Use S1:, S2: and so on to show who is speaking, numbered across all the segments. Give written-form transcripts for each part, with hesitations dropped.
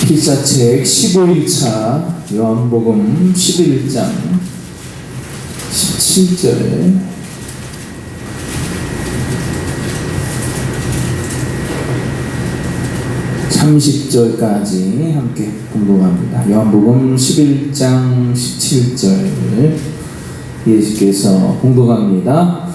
S1: 필사책 15일차 요한복음 11장 17절 (30절까지) 함께 공독합니다. 요한복음 11장 17절 예수께서 공독합니다.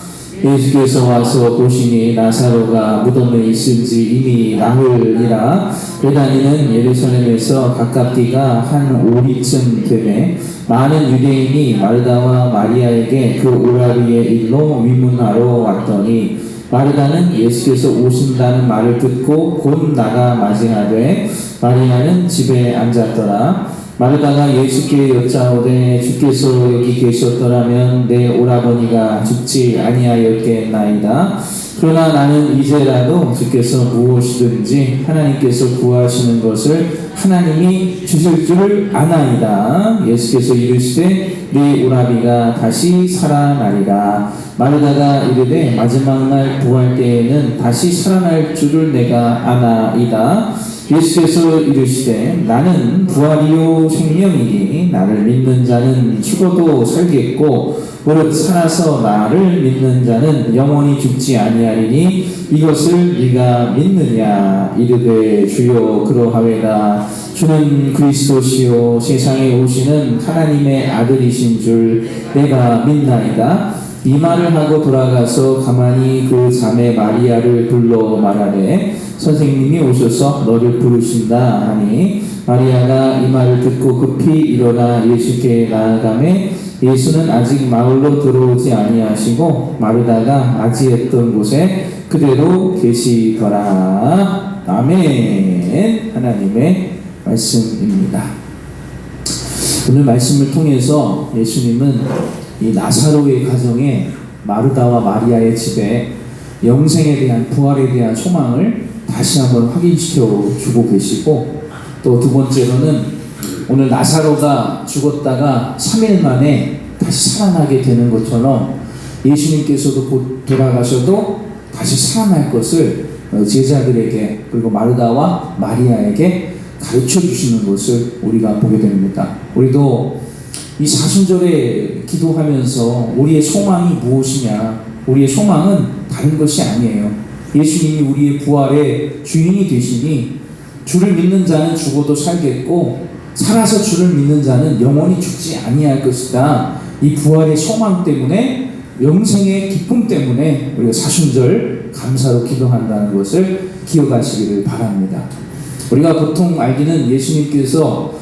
S1: 예수께서 와서 보시니 나사로가 무덤에 있을지 이미 나흘이라. 베다니는 예루살렘에서 가깝기가 한 오리쯤 되매 많은 유대인이 마르다와 마리아에게 그 오라비의 일로 위문하러 왔더니, 마르다는 예수께서 오신다는 말을 듣고 곧 나가 맞이하되 마리아는 집에 앉았더라. 마르다가 예수께 여짜오되 주께서 여기 계셨더라면 내 오라버니가 죽지 아니하였겠나이다. 그러나 나는 이제라도 주께서 무엇이든지 하나님께서 구하시는 것을 하나님이 주실 줄 아나이다. 예수께서 이르시되 네 오라비가 다시 살아나리라. 마르다가 이르되 마지막 날 부활 때에는 다시 살아날 줄을 내가 아나이다. 예수께서 이르시되 나는 부활이요 생명이니 나를 믿는 자는 죽어도 살겠고 무릇 살아서 나를 믿는 자는 영원히 죽지 아니하리니 이것을 네가 믿느냐. 이르되 주여 그러하외다. 주는 그리스도시요 세상에 오시는 하나님의 아들이신 줄 내가 믿나이다. 이 말을 하고 돌아가서 가만히 그 자매 마리아를 불러 말하되 선생님이 오셔서 너를 부르신다 하니, 마리아가 이 말을 듣고 급히 일어나 예수께 나아가매 예수는 아직 마을로 들어오지 아니하시고 마르다가 맞이했던 곳에 그대로 계시더라. 아멘. 하나님의 말씀입니다. 오늘 말씀을 통해서 예수님은 이 나사로의 가정에 마르다와 마리아의 집에 영생에 대한, 부활에 대한 소망을 다시 한번 확인시켜 주고 계시고, 또 두 번째로는 오늘 나사로가 죽었다가 3일 만에 다시 살아나게 되는 것처럼 예수님께서도 곧 돌아가셔도 다시 살아날 것을 제자들에게, 그리고 마르다와 마리아에게 가르쳐 주시는 것을 우리가 보게 됩니다. 우리도 이 사순절에 기도하면서 우리의 소망이 무엇이냐? 우리의 소망은 다른 것이 아니에요. 예수님이 우리의 부활의 주인이 되시니 주를 믿는 자는 죽어도 살겠고 살아서 주를 믿는 자는 영원히 죽지 아니할 것이다. 이 부활의 소망 때문에, 영생의 기쁨 때문에 우리가 사순절 감사로 기도한다는 것을 기억하시기를 바랍니다. 우리가 보통 알기는 예수님께서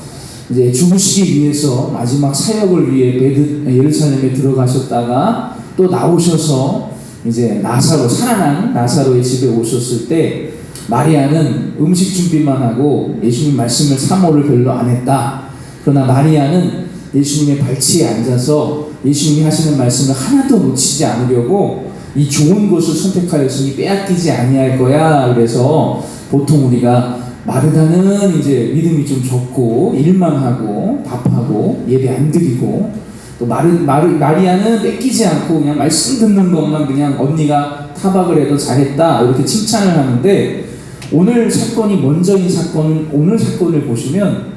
S1: 이제 죽으시기 위해서 마지막 사역을 위해 예루살렘에 들어가셨다가 또 나오셔서 이제 살아난 나사로의 집에 오셨을 때 마리아는 음식 준비만 하고 예수님 말씀을 사모를 별로 안 했다. 그러나 마리아는 예수님의 발치에 앉아서 예수님이 하시는 말씀을 하나도 놓치지 않으려고 이 좋은 것을 선택하였으니 빼앗기지 아니할 거야. 그래서 보통 우리가 마르다는 이제 믿음이 좀 적고 일만 하고 밥하고 예배 안 드리고, 또 마리아는 뺏기지 않고 그냥 말씀 듣는 것만 그냥 언니가 타박을 해도 잘했다 이렇게 칭찬을 하는데, 오늘 사건이 먼저인 사건은, 오늘 사건을 보시면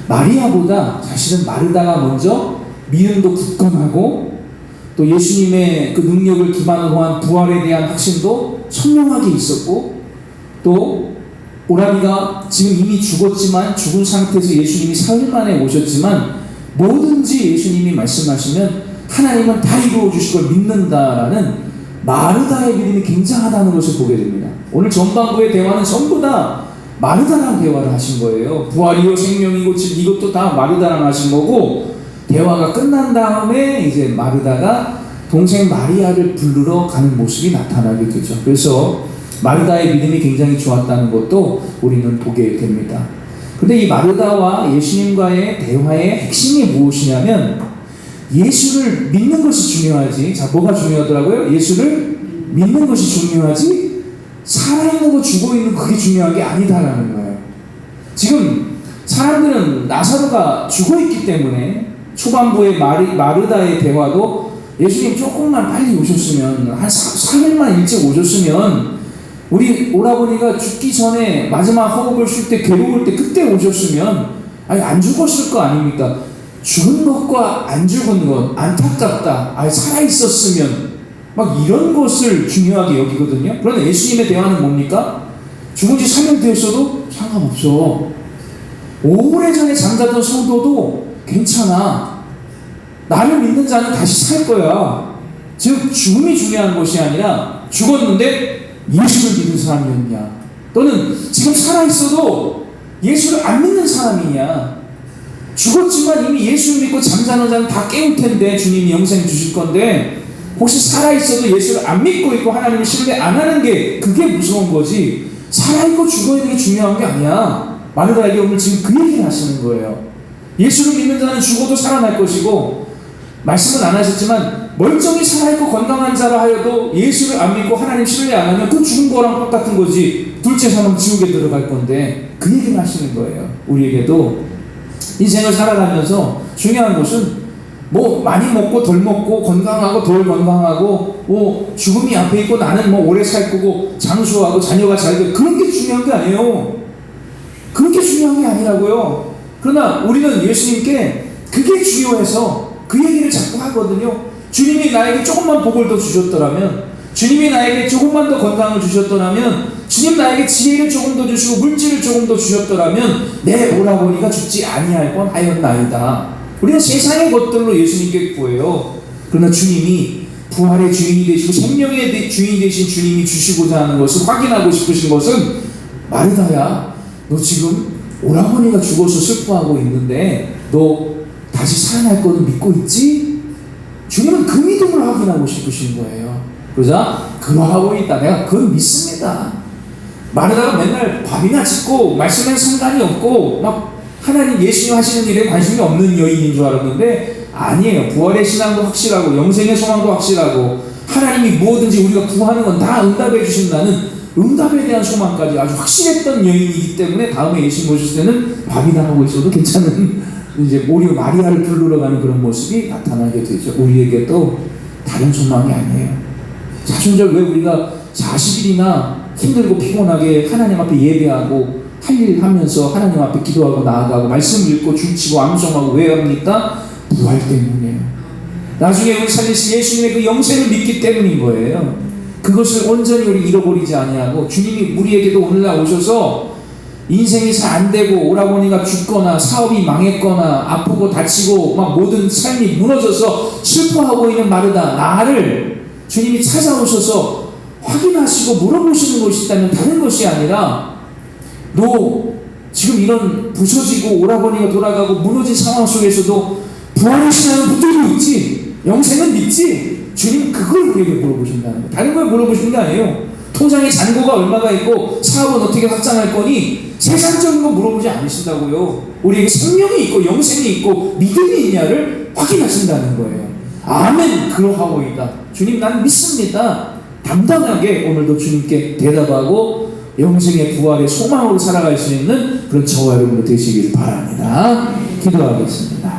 S1: 마리아보다 사실은 마르다가 먼저 믿음도 굳건하고 또 예수님의 그 능력을 기반으로 한 부활에 대한 확신도 선명하게 있었고, 또 오라비가 지금 이미 죽었지만 죽은 상태에서 예수님이 사흘 만에 오셨지만 뭐든지 예수님이 말씀하시면 하나님은 다 이루어 주실 걸 믿는다라는 마르다의 믿음이 굉장하다는 것을 보게 됩니다. 오늘 전반부의 대화는 전부 다 마르다랑 대화를 하신 거예요. 부활이요 생명이고 이것도 다 마르다랑 하신 거고, 대화가 끝난 다음에 이제 마르다가 동생 마리아를 부르러 가는 모습이 나타나게 되죠. 그래서 마르다의 믿음이 굉장히 좋았다는 것도 우리는 보게 됩니다. 근데 이 마르다와 예수님과의 대화의 핵심이 무엇이냐면, 예수를 믿는 것이 중요하지, 자 뭐가 중요하더라고요? 예수를 믿는 것이 중요하지 살아있는 거 죽어있는 그게 중요한 게 아니다라는 거예요. 지금 사람들은 나사로가 죽어있기 때문에 초반부의 마르다의 대화도 예수님 조금만 빨리 오셨으면, 한 3일만 일찍 오셨으면 우리 오라버니가 죽기 전에 마지막 호흡을 쉴 때 괴로울 때 그때 오셨으면 아니 안 죽었을 거 아닙니까? 죽은 것과 안 죽은 것 안타깝다. 아니 살아 있었으면 막 이런 것을 중요하게 여기거든요. 그런데 예수님의 대화는 뭡니까? 죽은 지 3일 되었어도 상관없어. 오래전에 잠자던 성도도 괜찮아. 나를 믿는 자는 다시 살 거야. 즉 죽음이 중요한 것이 아니라 죽었는데 예수를 믿는 사람이었냐, 또는 지금 살아있어도 예수를 안 믿는 사람이냐. 죽었지만 이미 예수를 믿고 잠자는 자는 다 깨울 텐데 주님이 영생 주실 건데 혹시 살아있어도 예수를 안 믿고 있고 하나님을 신뢰 안 하는 게 그게 무서운 거지, 살아있고 죽어있는 게 중요한 게 아니야. 마르다에게 오늘 지금 그 얘기를 하시는 거예요. 예수를 믿는 자는 죽어도 살아날 것이고, 말씀은 안 하셨지만 멀쩡히 살아있고 건강한 자라 하여도 예수를 안 믿고 하나님 신뢰 안 하면 그 죽은 거랑 똑같은 거지. 둘째 사람 지옥에 들어갈 건데 그 얘기를 하시는 거예요. 우리에게도 인생을 살아가면서 중요한 것은 뭐 많이 먹고 덜 먹고 건강하고 덜 건강하고 뭐 죽음이 앞에 있고 나는 뭐 오래 살 거고 장수하고 자녀가 잘 되고 그런 게 중요한 게 아니에요. 그런 게 중요한 게 아니라고요. 그러나 우리는 예수님께 그게 중요해서 그 얘기를 자꾸 하거든요. 주님이 나에게 조금만 복을 더 주셨더라면, 주님이 나에게 조금만 더 건강을 주셨더라면, 주님 나에게 지혜를 조금 더 주시고 물질을 조금 더 주셨더라면 내 오라버니가 죽지 아니할 뻔 하였나이다. 우리는 세상의 것들로 예수님께 구해요. 그러나 주님이 부활의 주인이 되시고 생명의 주인이 되신 주님이 주시고자 하는 것을 확인하고 싶으신 것은, 마르다야, 너 지금 오라버니가 죽어서 슬퍼하고 있는데 너 다시 살아날 거는 믿고 있지? 주님은 그 믿음을 확인하고 싶으신 거예요. 그러자 그러하고 있다. 내가 그걸 믿습니다. 마르다가 맨날 밥이나 짓고 말씀에 상관이 없고 막 하나님 예수님 하시는 일에 관심이 없는 여인인 줄 알았는데 아니에요. 부활의 신앙도 확실하고 영생의 소망도 확실하고 하나님이 무엇든지 우리가 구하는 건 다 응답해 주신다는 응답에 대한 소망까지 아주 확실했던 여인이기 때문에 다음에 예수님 오실 때는 밥이나 하고 있어도 괜찮은 이제 오히려 마리아를 부르러 가는 그런 모습이 나타나게 되죠. 우리에게도 다른 소망이 아니에요. 사순절 왜 우리가 40일이나 힘들고 피곤하게 하나님 앞에 예배하고 할 일 하면서 하나님 앞에 기도하고 나아가고 말씀 읽고 줄치고 암송하고 왜 합니까? 부활 때문이에요. 나중에 우리 살리신 예수님의 그 영생을 믿기 때문인 거예요. 그것을 온전히 우리 잃어버리지 아니하고 주님이 우리에게도 오늘날 오셔서 인생이 잘 안 되고 오라버니가 죽거나 사업이 망했거나 아프고 다치고 막 모든 삶이 무너져서 슬퍼하고 있는 마르다 나를 주님이 찾아오셔서 확인하시고 물어보시는 것이 있다면 다른 것이 아니라, 너 지금 이런 부서지고 오라버니가 돌아가고 무너진 상황 속에서도 부활의 신앙을 붙들고 있지? 영생은 믿지? 주님 그걸 우리에게 물어보신다는 거예요. 다른 걸 물어보시는 게 아니에요. 통장에 잔고가 얼마가 있고 사업은 어떻게 확장할 거니 세상적인 거 물어보지 않으신다고요. 우리에게 생명이 있고 영생이 있고 믿음이 있냐를 확인하신다는 거예요. 아멘. 그러하오이다. 주님 난 믿습니다. 당당하게 오늘도 주님께 대답하고 영생의 부활의 소망으로 살아갈 수 있는 그런 저와 여러분들 되시기를 바랍니다. 기도하겠습니다.